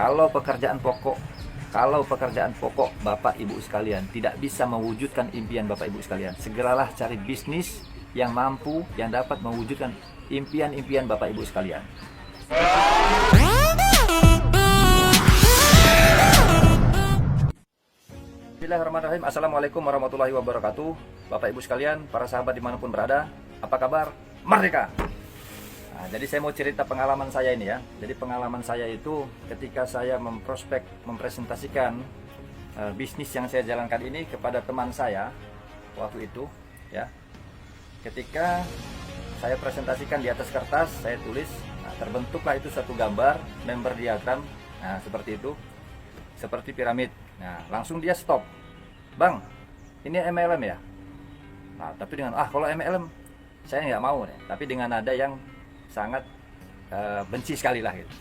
Kalau pekerjaan pokok Bapak Ibu sekalian tidak bisa mewujudkan impian Bapak Ibu sekalian, segeralah cari bisnis yang mampu, yang dapat mewujudkan impian-impian Bapak Ibu sekalian. Bismillahirrahmanirrahim. Assalamualaikum warahmatullahi wabarakatuh. Bapak Ibu sekalian, para sahabat dimanapun berada, apa kabar? Merdeka! Nah, jadi saya mau cerita pengalaman saya ini ya. Jadi pengalaman saya itu ketika saya mempresentasikan bisnis yang saya jalankan ini kepada teman saya waktu itu ya. Ketika saya presentasikan di atas kertas, saya tulis, nah, terbentuklah itu satu gambar member diagram, nah seperti itu, seperti piramid. Nah langsung dia stop, Bang, ini MLM ya. Nah tapi dengan kalau MLM saya nggak mau nih, tapi dengan nada yang sangat benci sekali lah gitu.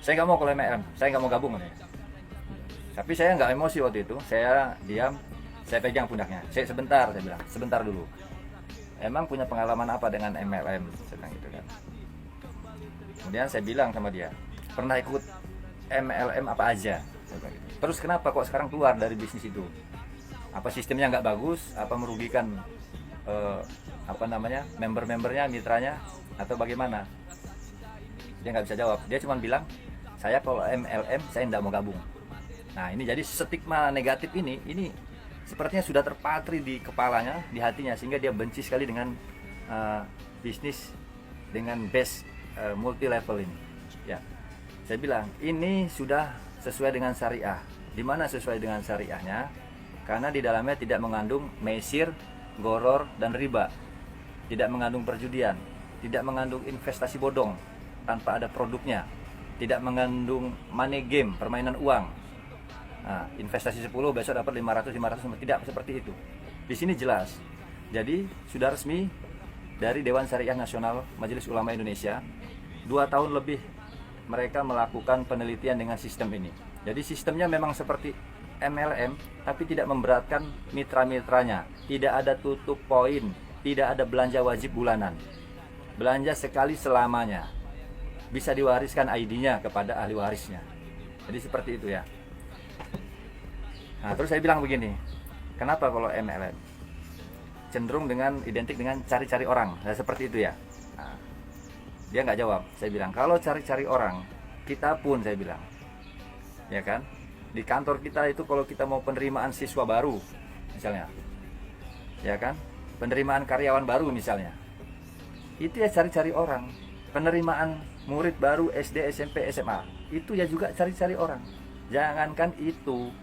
Saya nggak mau kalau MLM, saya nggak mau gabung nih. Tapi saya nggak emosi waktu itu, saya diam, saya pegang pundaknya. Saya bilang sebentar dulu. Emang punya pengalaman apa dengan MLM? Saya bilang gitu kan. Kemudian saya bilang sama dia, pernah ikut MLM apa aja? Saya bilang gitu. Terus kenapa kok sekarang keluar dari bisnis itu? Apa sistemnya nggak bagus? Apa merugikan member-membernya, mitranya, atau bagaimana? Dia nggak bisa jawab. Dia cuma bilang, saya kalau MLM saya nggak mau gabung. Nah ini jadi stigma negatif ini sepertinya sudah terpatri di kepalanya, di hatinya, sehingga dia benci sekali dengan bisnis dengan base multi level ini. Ya, saya bilang ini sudah sesuai dengan syariah. Di mana sesuai dengan syariahnya? Karena di dalamnya tidak mengandung mesir, goror, dan riba, tidak mengandung perjudian, tidak mengandung investasi bodong tanpa ada produknya, tidak mengandung money game, permainan uang. Nah, investasi 10 besok dapat 500, tidak seperti itu. Di sini jelas. Jadi sudah resmi dari Dewan Syariah Nasional Majelis Ulama Indonesia, 2 tahun lebih mereka melakukan penelitian dengan sistem ini. Jadi sistemnya memang seperti MLM, tapi tidak memberatkan mitra-mitranya. Tidak ada tutup poin, tidak ada belanja wajib bulanan. Belanja sekali selamanya. Bisa diwariskan ID-nya kepada ahli warisnya. Jadi seperti itu ya. Nah, terus saya bilang begini, kenapa kalau MLM cenderung identik dengan cari-cari orang, nah, seperti itu ya. Nah, dia nggak jawab. Saya bilang, kalau cari-cari orang, kita pun, saya bilang, ya kan, di kantor kita itu kalau kita mau penerimaan siswa baru, misalnya, ya kan, penerimaan karyawan baru misalnya, itu ya cari-cari orang. Penerimaan murid baru SD, SMP, SMA, itu ya juga cari-cari orang. Jangankan itu,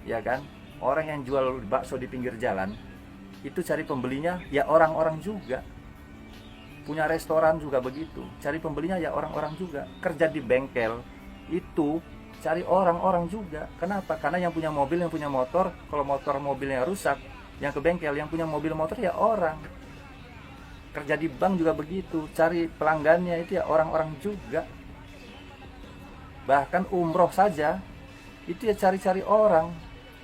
ya kan, orang yang jual bakso di pinggir jalan itu cari pembelinya ya orang-orang juga. Punya restoran juga begitu, cari pembelinya ya orang-orang juga. Kerja di bengkel itu cari orang-orang juga. Kenapa? Karena yang punya mobil, yang punya motor, kalau mobilnya rusak, yang ke bengkel, yang punya mobil motor ya orang. Kerja di bank juga begitu, cari pelanggannya itu ya orang-orang juga. Bahkan umroh saja itu ya cari-cari orang.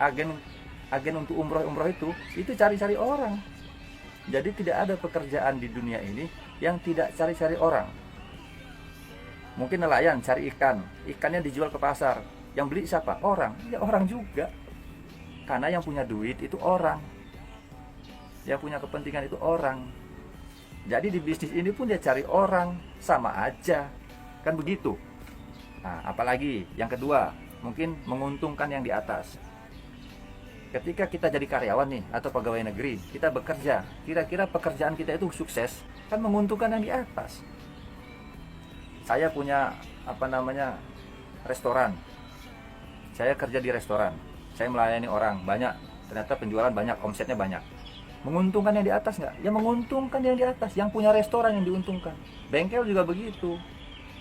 Agen untuk umroh itu cari-cari orang. Jadi tidak ada pekerjaan di dunia ini yang tidak cari-cari orang. Mungkin nelayan cari ikan, ikannya dijual ke pasar, yang beli siapa? Orang, ya orang juga. Karena yang punya duit itu orang, yang punya kepentingan itu orang. Jadi di bisnis ini pun dia cari orang, sama aja, kan begitu. Nah, apalagi yang kedua, mungkin menguntungkan yang di atas. Ketika kita jadi karyawan nih atau pegawai negeri, kita bekerja, kira-kira pekerjaan kita itu sukses, kan menguntungkan yang di atas. Saya punya restoran. Saya kerja di restoran. Saya melayani orang banyak, ternyata penjualan banyak, omsetnya banyak. Menguntungkan yang di atas nggak? Ya menguntungkan yang di atas. Yang punya restoran yang diuntungkan. Bengkel juga begitu.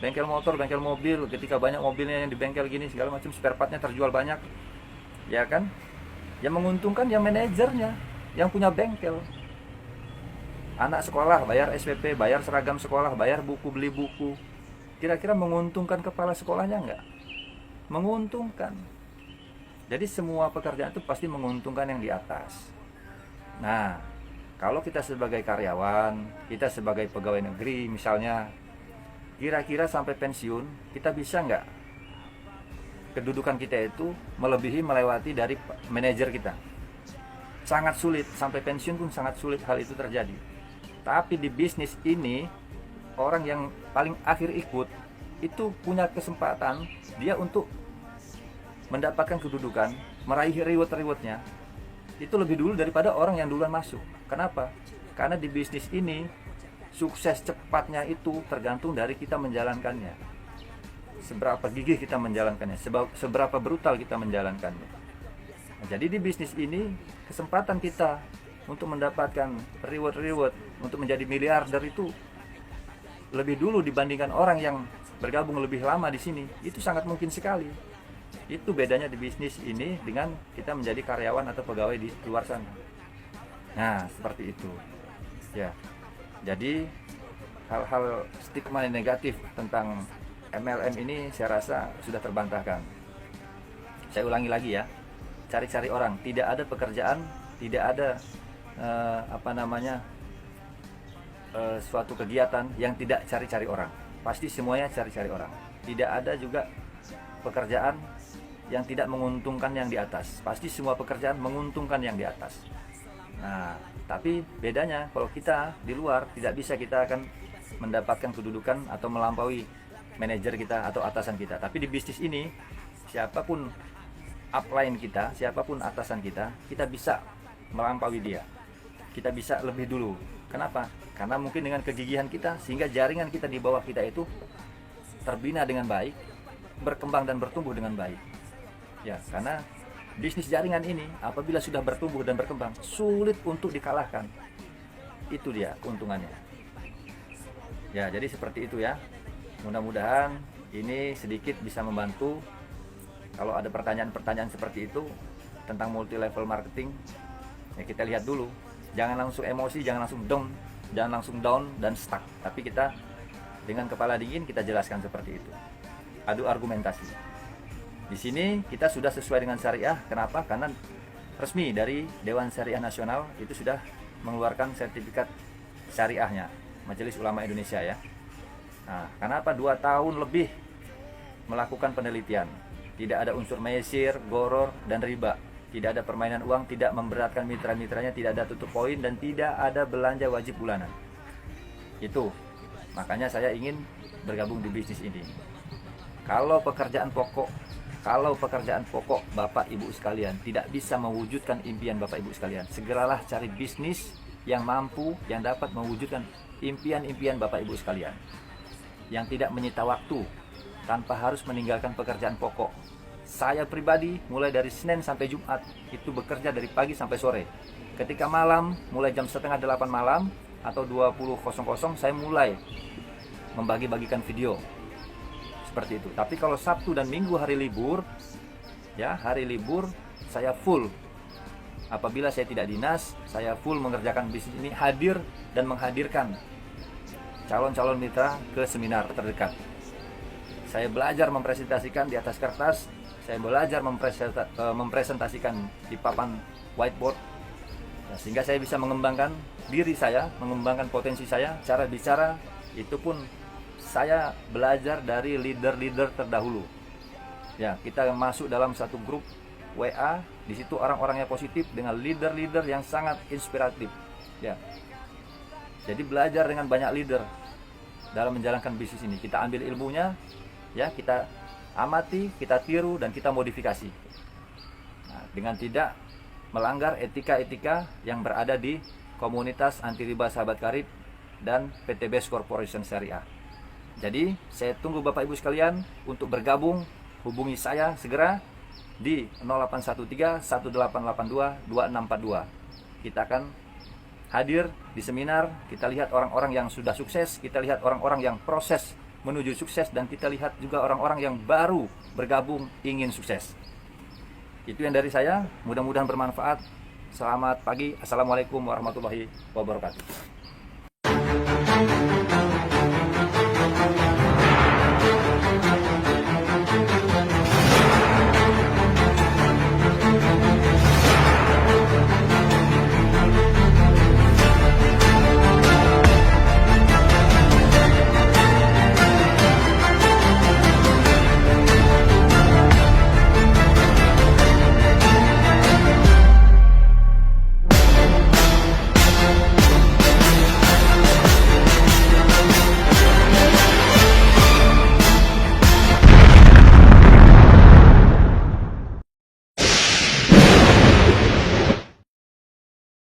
Bengkel motor, bengkel mobil, ketika banyak mobilnya yang di bengkel gini segala macam, spare partnya terjual banyak, ya kan? Yang menguntungkan yang manajernya, yang punya bengkel. Anak sekolah bayar SPP, bayar seragam sekolah, bayar buku, beli buku. Kira-kira menguntungkan kepala sekolahnya nggak? Menguntungkan. Jadi semua pekerjaan itu pasti menguntungkan yang di atas. Nah, kalau kita sebagai karyawan, kita sebagai pegawai negeri misalnya, kira-kira sampai pensiun kita bisa nggak kedudukan kita itu melewati dari manajer kita. Sangat sulit, sampai pensiun pun sangat sulit hal itu terjadi. Tapi di bisnis ini, orang yang paling akhir ikut itu punya kesempatan dia untuk mendapatkan kedudukan, meraih reward-rewardnya itu lebih dulu daripada orang yang duluan masuk. Kenapa? Karena di bisnis ini sukses cepatnya itu tergantung dari kita menjalankannya. Seberapa gigih kita menjalankannya, seberapa brutal kita menjalankannya. Nah, jadi di bisnis ini kesempatan kita untuk mendapatkan reward untuk menjadi miliarder itu lebih dulu dibandingkan orang yang bergabung lebih lama di sini. Itu sangat mungkin sekali. Itu bedanya di bisnis ini dengan kita menjadi karyawan atau pegawai di luar sana. Nah, seperti itu. Ya. Jadi hal-hal stigma negatif tentang MLM ini saya rasa sudah terbantahkan. Saya ulangi lagi ya. Cari-cari orang, tidak ada pekerjaan, tidak ada suatu kegiatan yang tidak cari-cari orang. Pasti semuanya cari-cari orang. Tidak ada juga pekerjaan yang tidak menguntungkan yang di atas. Pasti semua pekerjaan menguntungkan yang di atas. Nah, tapi bedanya kalau kita di luar tidak bisa kita akan mendapatkan kedudukan atau melampaui manajer kita atau atasan kita. Tapi di bisnis ini siapapun upline kita, siapapun atasan kita bisa melampaui dia. Kita bisa lebih dulu. Kenapa? Karena mungkin dengan kegigihan kita sehingga jaringan kita di bawah kita itu terbina dengan baik, berkembang dan bertumbuh dengan baik. Ya, karena bisnis jaringan ini apabila sudah bertumbuh dan berkembang sulit untuk dikalahkan. Itu dia keuntungannya. Ya, jadi seperti itu ya. Mudah-mudahan ini sedikit bisa membantu. Kalau ada pertanyaan-pertanyaan seperti itu tentang multi level marketing, ya kita lihat dulu. Jangan langsung emosi, jangan langsung down dan stuck. Tapi kita dengan kepala dingin kita jelaskan seperti itu. Adu argumentasi. Di sini kita sudah sesuai dengan syariah. Kenapa? Karena resmi dari Dewan Syariah Nasional itu sudah mengeluarkan sertifikat syariahnya, Majelis Ulama Indonesia ya. Nah, kenapa 2 tahun lebih melakukan penelitian? Tidak ada unsur mesir, goror, dan riba. Tidak ada permainan uang, tidak memberatkan mitra-mitranya, tidak ada tutup poin, dan tidak ada belanja wajib bulanan. Itu. Makanya saya ingin bergabung di bisnis ini. Kalau pekerjaan pokok Bapak Ibu sekalian tidak bisa mewujudkan impian Bapak Ibu sekalian, segeralah cari bisnis yang mampu, yang dapat mewujudkan impian-impian Bapak Ibu sekalian. Yang tidak menyita waktu, tanpa harus meninggalkan pekerjaan pokok. Saya pribadi mulai dari Senin sampai Jumat itu bekerja dari pagi sampai sore. Ketika malam, mulai jam 7:30 malam atau 20.00 saya mulai membagi-bagikan video. Seperti itu. Tapi kalau Sabtu dan Minggu hari libur, ya, hari libur saya full. Apabila saya tidak dinas, saya full mengerjakan bisnis ini, hadir dan menghadirkan calon-calon mitra ke seminar terdekat. Saya belajar mempresentasikan di atas kertas, saya belajar mempresentasikan di papan whiteboard, nah, sehingga saya bisa mengembangkan diri saya, mengembangkan potensi saya. Cara bicara itu pun saya belajar dari leader-leader terdahulu. Ya, kita masuk dalam satu grup WA, di situ orang-orangnya positif dengan leader-leader yang sangat inspiratif. Ya, jadi belajar dengan banyak leader dalam menjalankan bisnis ini. Kita ambil ilmunya, ya, kita amati, kita tiru, dan kita modifikasi. Nah, dengan tidak melanggar etika-etika yang berada di komunitas anti riba Sahabat Karib dan PTBS Corporation Syariah. Jadi saya tunggu Bapak Ibu sekalian untuk bergabung. Hubungi saya segera di 0813 1882 2642. Kita akan hadir di seminar. Kita lihat orang-orang yang sudah sukses, kita lihat orang-orang yang proses menuju sukses, dan kita lihat juga orang-orang yang baru bergabung ingin sukses. Itu yang dari saya, mudah-mudahan bermanfaat. Selamat pagi, Assalamualaikum warahmatullahi wabarakatuh.